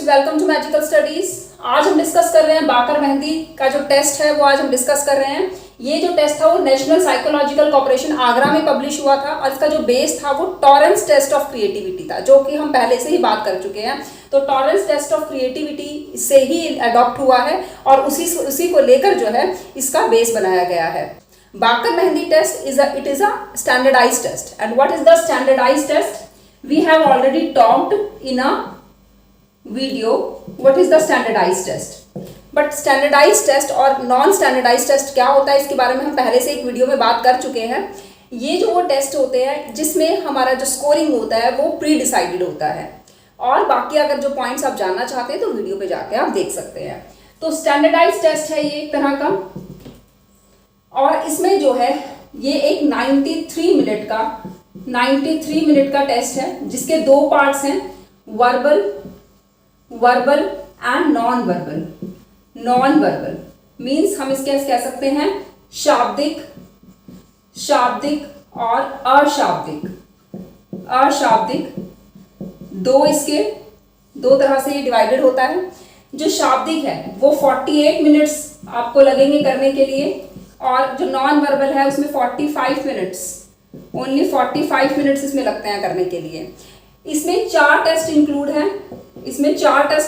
Welcome to magical studies. आज हम discuss कर रहे हैं बाकर मेहंदी का जो टेस्ट है वो आज हम डिस्कस कर रहे हैं। ये जो टेस्ट था वो नेशनल साइकोलॉजिकल कॉर्पोरेशन आगरा में पब्लिश हुआ था और इसका जो बेस था वो टॉरेंस टेस्ट ऑफ क्रिएटिविटी था, जो कि हम पहले से ही बात कर चुके हैं। तो टॉरेंस टेस्ट ऑफ क्रिएटिविटी से ही अडॉप्ट हुआ है और उसी को लेकर जो है इसका बेस बनाया गया है। Baquer Mehdi test it is a standardized test. And what is the standardized test? We have already talked in a video what is the standardized test, but standardized test और नॉन स्टैंडर्डाइज्ड टेस्ट क्या होता है इसके बारे में हम पहले से एक वीडियो में बात कर चुके हैं। ये जो वो टेस्ट होते हैं जिसमें हमारा जो स्कोरिंग होता है वो प्री डिसाइडेड होता है और बाकी अगर जो पॉइंट्स आप जानना चाहते हैं तो वीडियो पे जाके आप देख सकते हैं। तो स्टैंडर्डाइज्ड टेस्ट है ये एक तरह का, और इसमें जो है ये एक 93 मिनट का टेस्ट है जिसके दो पार्ट्स हैं, verbal and non verbal means हम इसके कह सकते हैं शाब्दिक और अशाब्दिक। दो तरह से ये डिवाइडेड होता है। जो शाब्दिक है वो 48 मिनट्स आपको लगेंगे करने के लिए और जो नॉन वर्बल है उसमें 45 मिनट्स, ओनली 45 मिनट्स इसमें लगते हैं करने के लिए। इसमें चार टेस्ट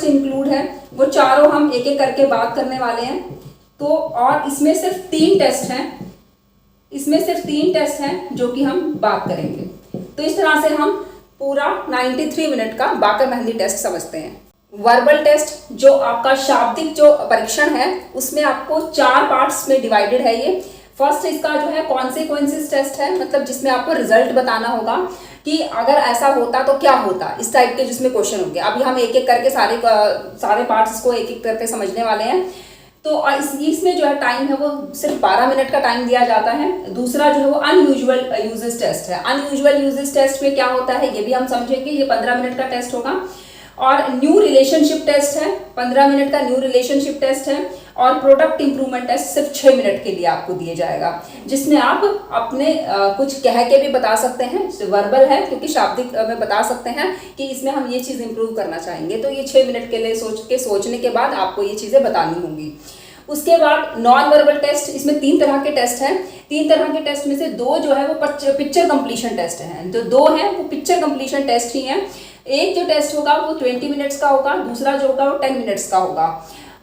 इंक्लूड हैं, वो चारों हम एक एक करके बात करने वाले हैं। तो और इसमें सिर्फ तीन टेस्ट हैं जो कि हम बात करेंगे। तो इस तरह से हम पूरा 93 मिनट का बाकर मेहंदी टेस्ट समझते हैं। वर्बल टेस्ट जो आपका शाब्दिक जो परीक्षण है उसमें आपको चार पार्ट्स में डिवाइडेड है ये। फर्स्ट इसका जो है कॉन्सिक्वेंसेस टेस्ट है, मतलब जिसमें आपको रिजल्ट बताना होगा कि अगर ऐसा होता तो क्या होता, इस टाइप के जिसमें क्वेश्चन होंगे। अभी हम एक एक करके सारे पार्ट्स को एक एक करके समझने वाले हैं। तो इसमें जो है टाइम है वो सिर्फ 12 मिनट का टाइम दिया जाता है। दूसरा जो है वो अनयूजुअल यूजेस टेस्ट है। अनयूजुअल यूजेस टेस्ट में क्या होता है ये भी हम समझेंगे। ये 15 मिनट का टेस्ट होगा। और न्यू रिलेशनशिप टेस्ट है, 15 मिनट का न्यू रिलेशनशिप टेस्ट है। और प्रोडक्ट इंप्रूवमेंट टेस्ट सिर्फ 6 मिनट के लिए आपको दिए जाएगा, जिसमें आप अपने कुछ कह के भी बता सकते हैं। वर्बल है क्योंकि शाब्दिक में बता सकते हैं कि इसमें हम ये चीज़ इंप्रूव करना चाहेंगे, तो ये 6 मिनट के लिए सोचने के बाद आपको ये चीज़ें बतानी होंगी। उसके बाद नॉन वर्बल टेस्ट, इसमें 3 तरह के टेस्ट हैं। 3 तरह के टेस्ट में से 2 जो है वो पिक्चर कंप्लीशन टेस्ट हैं। जो 2 हैं वो पिक्चर कंप्लीशन टेस्ट ही हैं। एक जो टेस्ट होगा वो 20 मिनट्स का होगा, दूसरा जो होगा वो 10 मिनट्स का होगा,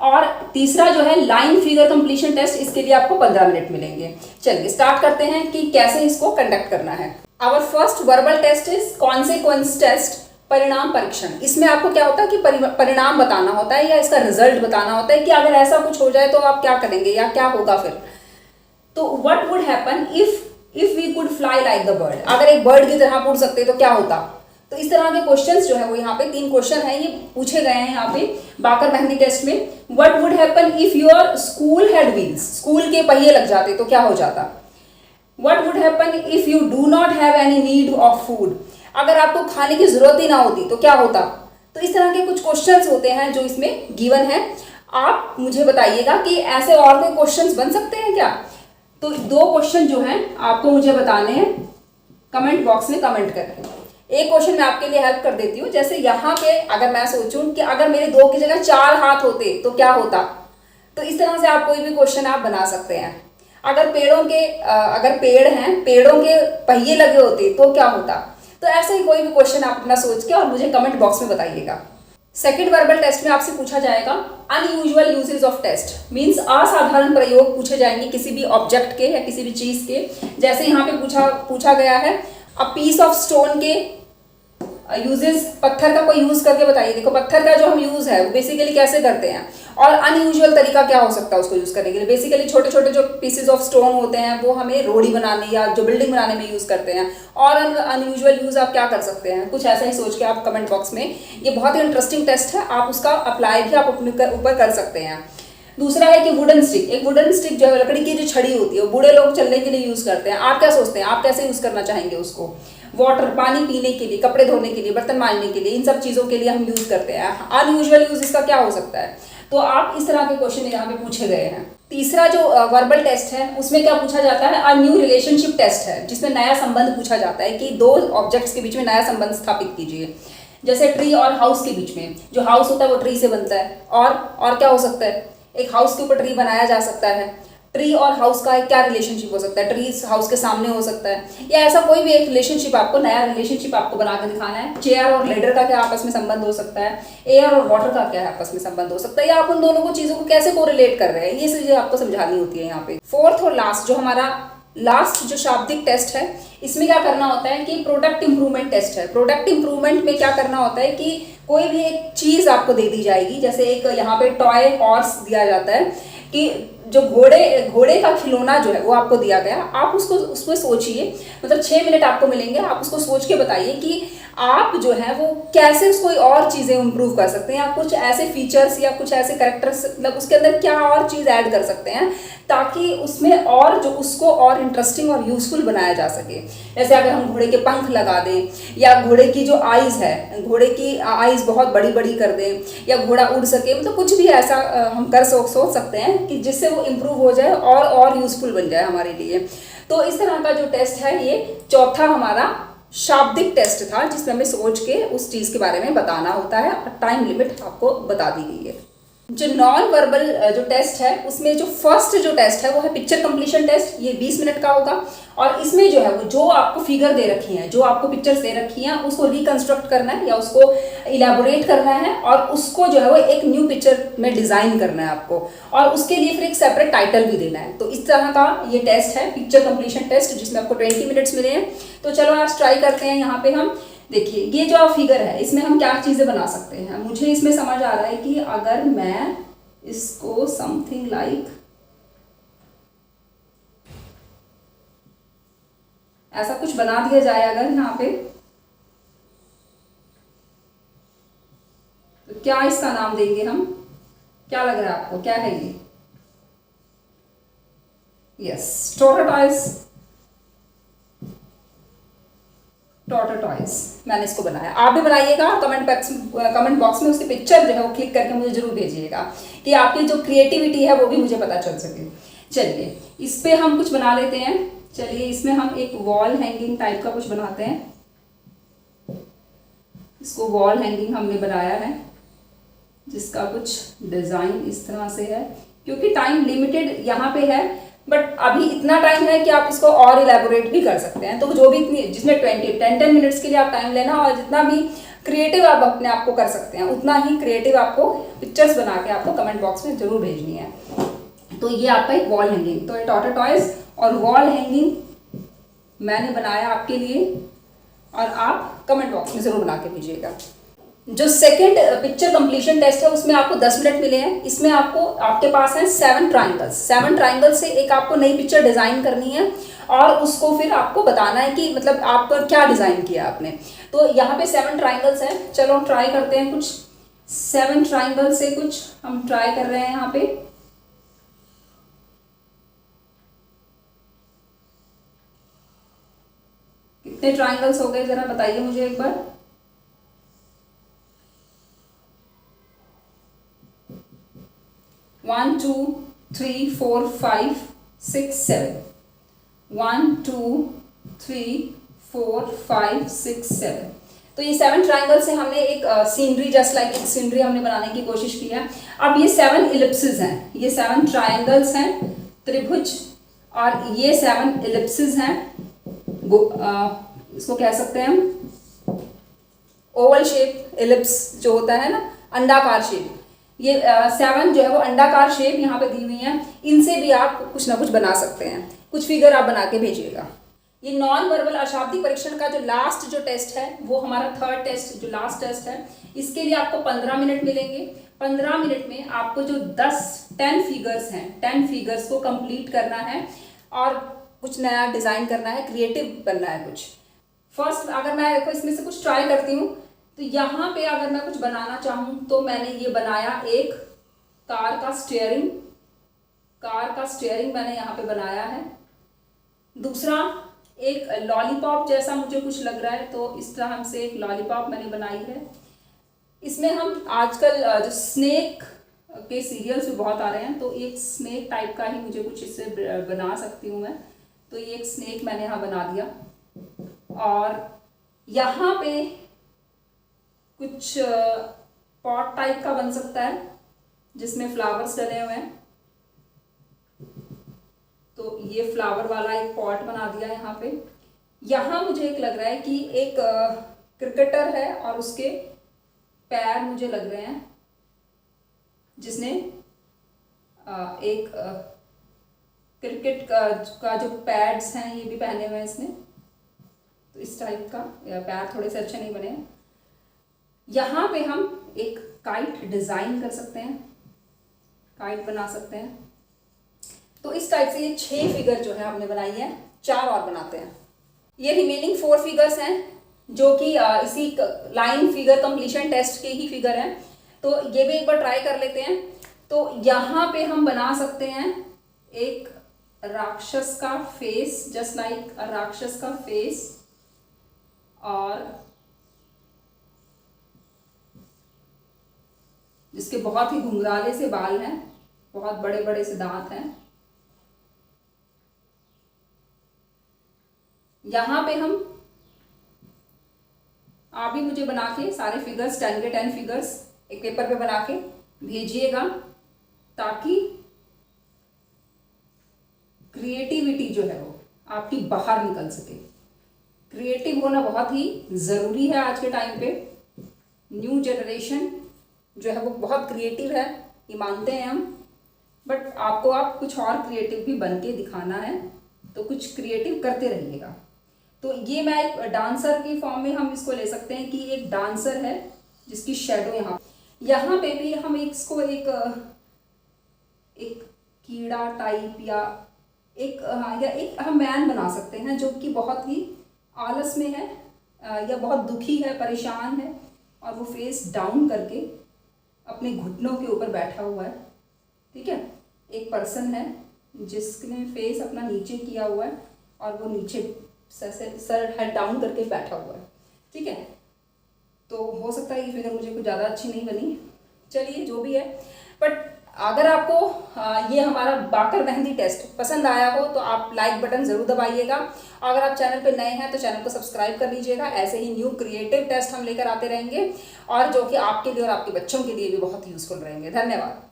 और तीसरा जो है लाइन फिगर कंप्लीशन टेस्ट, इसके लिए आपको 15 मिनट मिलेंगे। चलिए स्टार्ट करते हैं कि कैसे इसको कंडक्ट करना है। Our first verbal test is consequence test, परिणाम परीक्षण। इसमें आपको क्या होता है कि परिणाम बताना होता है या इसका रिजल्ट बताना होता है कि अगर ऐसा कुछ हो जाए तो आप क्या करेंगे या क्या होगा फिर। तो what would happen if we could fly like the bird, अगर एक बर्ड की तरह उड़ सकते तो क्या होता। तो इस तरह के क्वेश्चंस जो है वो यहाँ पे 3 क्वेश्चन हैं, ये पूछे गए हैं यहाँ पे बाकर मेहंदी टेस्ट में। What would happen if your school had wheels, school के पहिए लग जाते तो क्या हो जाता। What would happen if you do not have any need of food, अगर आपको खाने की जरूरत ही ना होती तो क्या होता। तो इस तरह के कुछ क्वेश्चंस होते हैं जो इसमें गिवन है। आप मुझे बताइएगा कि ऐसे और कोई क्वेश्चंस बन सकते हैं क्या। तो 2 क्वेश्चन जो हैं आपको मुझे बताने हैं, कमेंट बॉक्स में कमेंट करके। एक क्वेश्चन मैं आपके लिए हेल्प कर देती हूँ। जैसे यहाँ पे अगर मैं सोचूं कि अगर मेरे 2 की जगह 4 हाथ होते तो क्या होता, तो इस तरह से आप कोई भी क्वेश्चन आप बना सकते हैं। अगर पेड़ हैं, पेड़ों के पहिए लगे होते तो क्या होता। तो ऐसे ही कोई भी क्वेश्चन आप अपना सोच के और मुझे कमेंट बॉक्स में बताइएगा। सेकेंड वर्बल टेस्ट में आपसे पूछा जाएगा unusual uses of test, means असाधारण प्रयोग पूछे जाएंगे किसी भी ऑब्जेक्ट के या किसी भी चीज के। जैसे यहाँ पे पूछा गया है अ पीस ऑफ स्टोन के यूजेस, पत्थर का कोई यूज करके बताइए। देखो पत्थर का जो हम यूज है वो बेसिकली कैसे करते हैं और अनयूजुअल तरीका क्या हो सकता है उसको यूज करने के लिए। बेसिकली छोटे छोटे जो पीसेस ऑफ स्टोन होते हैं वो हमें रोड़ी बनाने या जो बिल्डिंग बनाने में यूज करते हैं। और अनयूजुअल यूज आप क्या कर सकते हैं, कुछ ऐसा ही सोच के आप कमेंट बॉक्स में। ये बहुत ही इंटरेस्टिंग टेस्ट है, आप उसका अप्लाई भी आप अपने ऊपर कर सकते हैं। दूसरा है कि वुडन स्टिक, एक वुडन स्टिक जो है लकड़ी की जो छड़ी होती है वो बूढ़े लोग चलने के लिए यूज करते हैं। आप क्या सोचते हैं, आप कैसे यूज करना चाहेंगे उसको। वाटर, पानी पीने के लिए, कपड़े धोने के लिए, बर्तन मांजने के लिए, इन सब चीज़ों के लिए हम यूज करते हैं। अनयूजुअल यूज इसका क्या हो सकता है। तो आप इस तरह के क्वेश्चन यहाँ पे पूछे गए हैं। तीसरा जो वर्बल टेस्ट है उसमें क्या पूछा जाता है, अ न्यू रिलेशनशिप टेस्ट है, जिसमें नया संबंध पूछा जाता है कि 2 ऑब्जेक्ट्स के बीच में नया संबंध स्थापित कीजिए। जैसे ट्री और हाउस के बीच में, जो हाउस होता है वो ट्री से बनता है, और क्या हो सकता है, एक हाउस के ऊपर ट्री बनाया जा सकता है। ट्री और हाउस का क्या रिलेशनशिप हो सकता है, ट्री हाउस के सामने हो सकता है, या ऐसा कोई भी एक रिलेशनशिप, आपको नया रिलेशनशिप आपको बना के दिखाना है। चेयर और लेडर का क्या आपस में संबंध हो सकता है, एयर और वाटर का क्या आपस में संबंध हो सकता है, या आप उन दोनों को चीजों को कैसे कोरिलेट कर रहे हैं, ये चीजें आपको समझानी होती है यहाँ पे। फोर्थ और लास्ट, जो हमारा लास्ट जो शाब्दिक टेस्ट है, इसमें क्या करना होता है कि प्रोडक्ट इंप्रूवमेंट टेस्ट है। प्रोडक्ट इंप्रूवमेंट में क्या करना होता है कि कोई भी एक चीज आपको दे दी जाएगी, जैसे एक यहाँ पे टॉय हॉर्स दिया जाता है कि जो घोड़े का खिलौना जो है वो आपको दिया गया, आप उसमें सोचिए, मतलब 6 मिनट आपको मिलेंगे, आप उसको सोच के बताइए कि आप जो है वो कैसे उसको और चीज़ें इंप्रूव कर सकते हैं, या कुछ ऐसे फीचर्स या कुछ ऐसे कैरेक्टर्स, मतलब उसके अंदर क्या और चीज़ ऐड कर सकते हैं ताकि उसमें और जो उसको और इंटरेस्टिंग और यूजफुल बनाया जा सके। जैसे अगर हम घोड़े के पंख लगा दें, या घोड़े की जो आइज़ है, घोड़े की आइज़ बहुत बड़ी बड़ी कर दें, या घोड़ा उड़ सके, मतलब कुछ भी ऐसा हम सोच सकते हैं कि जिससे वो इम्प्रूव हो जाए और यूजफुल बन जाए हमारे लिए। तो इस तरह का जो टेस्ट है, ये चौथा हमारा शाब्दिक टेस्ट था, जिसमें हमें सोच के उस चीज़ के बारे में बताना होता है, और टाइम लिमिट आपको बता दी गई है। जो नॉन वर्बल जो टेस्ट है, उसमें जो फर्स्ट जो टेस्ट है वो है पिक्चर कंप्लीशन टेस्ट। ये 20 मिनट का होगा, और इसमें जो है वो जो आपको फिगर दे रखी हैं, जो आपको पिक्चर्स दे रखी हैं, उसको रिकंस्ट्रक्ट करना है या उसको इलेबोरेट करना है, और उसको जो है वो एक न्यू पिक्चर में डिजाइन करना है आपको, और उसके लिए फिर एक सेपरेट टाइटल भी देना है। तो इस तरह का ये टेस्ट है, पिक्चर कंप्लीशन टेस्ट, जिसमें आपको 20 मिनट्स मिले हैं। तो चलो आज ट्राई करते हैं। यहाँ पे हम देखिए, ये जो फिगर है, इसमें हम क्या चीजें बना सकते हैं। मुझे इसमें समझ आ रहा है कि अगर मैं इसको समथिंग लाइक ऐसा कुछ बना दिया जाए अगर यहाँ पे, तो क्या इसका नाम देंगे हम, क्या लग रहा है आपको, क्या है ये? यस, टॉर्टोटॉइस मैंने इसको बनाया। आप भी बनाइएगा, कमेंट बॉक्स में उसकी पिक्चर जो है वो क्लिक करके मुझे जरूर भेजिएगा, कि आपकी जो क्रिएटिविटी है वो भी मुझे पता चल सके। चलिए, इस पे हम कुछ बना लेते हैं। चलिए, इसमें हम एक वॉल हैंगिंग टाइप का कुछ बनाते हैं। इसको वॉल हैंगिंग हमने बनाया है, जिसका कुछ डिजाइन इस तरह से है। क्योंकि टाइम लिमिटेड यहाँ पे है, बट अभी इतना टाइम है कि आप इसको और इलेबोरेट भी कर सकते हैं। तो जो भी जिसमें 10 मिनट्स के लिए आप टाइम लेना, और जितना भी क्रिएटिव आप अपने आप को कर सकते हैं, उतना ही क्रिएटिव आपको पिक्चर्स बना के आपको कमेंट बॉक्स में जरूर भेजनी है। तो ये आपका एक वॉल हैंगिंग, तो ये टॉर्टोटॉइस और वॉल हैंगिंग मैंने बनाया आपके लिए, और आप कमेंट बॉक्स में जरूर बना के भेजिएगा। जो सेकंड पिक्चर कंप्लीशन टेस्ट है, उसमें आपको 10 मिनट मिले हैं। इसमें आपके पास है 7 ट्राइंगल्स। 7 ट्राइंगल से एक आपको नई पिक्चर डिजाइन करनी है, और उसको फिर आपको बताना है कि मतलब आप क्या डिजाइन किया आपने। तो यहाँ पे 7 ट्राइंगल्स हैं। चलो ट्राई करते हैं कुछ 7 ट्राइंगल से कुछ हम ट्राई कर रहे हैं यहाँ पे। कितने ट्राइंगल्स हो गए जरा बताइए मुझे एक बार। 1 2 3 4 5 6 7 1 2 3 4 5 6 7। तो ये 7 ट्राइंगल से हमने एक सीनरी, जस्ट लाइक एक सीनरी हमने बनाने की कोशिश की है। अब ये 7 इलिप्सिस हैं, ये 7 ट्राइंगल्स हैं, त्रिभुज, और ये 7 इलिप्सिस हैं। इसको कह सकते हैं हम ओवल शेप, इलिप्स जो होता है ना, अंडाकार शेप। ये 7 जो है वो अंडाकार शेप यहाँ पे दी हुई है। इनसे भी आप कुछ ना कुछ बना सकते हैं, कुछ फिगर आप बना के भेजिएगा। ये नॉन वर्बल अशाब्दिक परीक्षण का जो लास्ट जो टेस्ट है, वो हमारा थर्ड टेस्ट, जो लास्ट टेस्ट है, इसके लिए आपको 15 मिनट मिलेंगे। 15 मिनट में आपको जो 10 फिगर्स हैं, 10 फिगर्स को कंप्लीट करना है, और कुछ नया डिजाइन करना है, क्रिएटिव बनना है कुछ। फर्स्ट अगर मैं देखो इसमें से कुछ ट्राई करती हूँ, तो यहाँ पे अगर मैं कुछ बनाना चाहूँ, तो मैंने ये बनाया एक कार का स्टीयरिंग मैंने यहाँ पे बनाया है। दूसरा एक लॉलीपॉप जैसा मुझे कुछ लग रहा है, तो इस तरह से एक लॉलीपॉप मैंने बनाई है। इसमें हम आजकल जो स्नेक के सीरियल्स भी बहुत आ रहे हैं, तो एक स्नेक टाइप का ही मुझे कुछ इससे बना सकती हूँ मैं। तो ये एक स्नेक मैंने यहाँ बना दिया, और यहाँ पे कुछ पॉट टाइप का बन सकता है जिसमें फ्लावर्स डले हुए हैं। तो ये फ्लावर वाला एक पॉट बना दिया यहाँ पे। यहाँ मुझे एक लग रहा है कि एक क्रिकेटर है और उसके पैर मुझे लग रहे हैं, जिसने एक क्रिकेट का जो पैड्स हैं ये भी पहने हुए हैं इसने। तो इस टाइप का पैर थोड़े से अच्छे नहीं बने हैं। यहाँ पे हम एक काइट डिज़ाइन कर सकते हैं, काइट बना सकते हैं। तो इस टाइप से ये 6 फिगर जो है हमने बनाई है। 4 और बनाते हैं। ये रिमेनिंग 4 फिगर्स हैं जो कि इसी लाइन फिगर कंप्लीशन टेस्ट के ही फिगर हैं। तो ये भी एक बार ट्राई कर लेते हैं। तो यहाँ पे हम बना सकते हैं एक राक्षस का फेस, जस्ट लाइक अ राक्षस का फेस, और जिसके बहुत ही घुंघराले से बाल हैं, बहुत बड़े बड़े से दांत हैं। यहाँ पे हम, आप भी मुझे बना के सारे फिगर्स 10 के 10 फिगर्स एक पेपर पे बना के भेजिएगा, ताकि क्रिएटिविटी जो है वो आपकी बाहर निकल सके। क्रिएटिव होना बहुत ही ज़रूरी है आज के टाइम पे। न्यू जनरेशन जो है वो बहुत क्रिएटिव है, ये मानते हैं हम, बट आपको आप कुछ और क्रिएटिव भी बन के दिखाना है। तो कुछ क्रिएटिव करते रहिएगा। तो ये मैं एक डांसर की फॉर्म में हम इसको ले सकते हैं कि एक डांसर है जिसकी शेडो यहाँ पे भी हम इसको एक कीड़ा टाइप या एक हम मैन बना सकते हैं जो कि बहुत ही आलस में है या बहुत दुखी है, परेशान है, और वो फेस डाउन करके अपने घुटनों के ऊपर बैठा हुआ है। ठीक है, एक पर्सन है जिसने फेस अपना नीचे किया हुआ है और वो नीचे सर हेड डाउन करके बैठा हुआ है। ठीक है, तो हो सकता है ये फिगर मुझे कुछ ज़्यादा अच्छी नहीं बनी, चलिए जो भी है। बट अगर आपको ये हमारा बाकर मेहंदी टेस्ट पसंद आया हो तो आप लाइक बटन ज़रूर दबाइएगा। अगर आप चैनल पे नए हैं तो चैनल को सब्सक्राइब कर लीजिएगा। ऐसे ही न्यू क्रिएटिव टेस्ट हम लेकर आते रहेंगे और जो कि आपके लिए और आपके बच्चों के लिए भी बहुत यूज़फुल रहेंगे। धन्यवाद।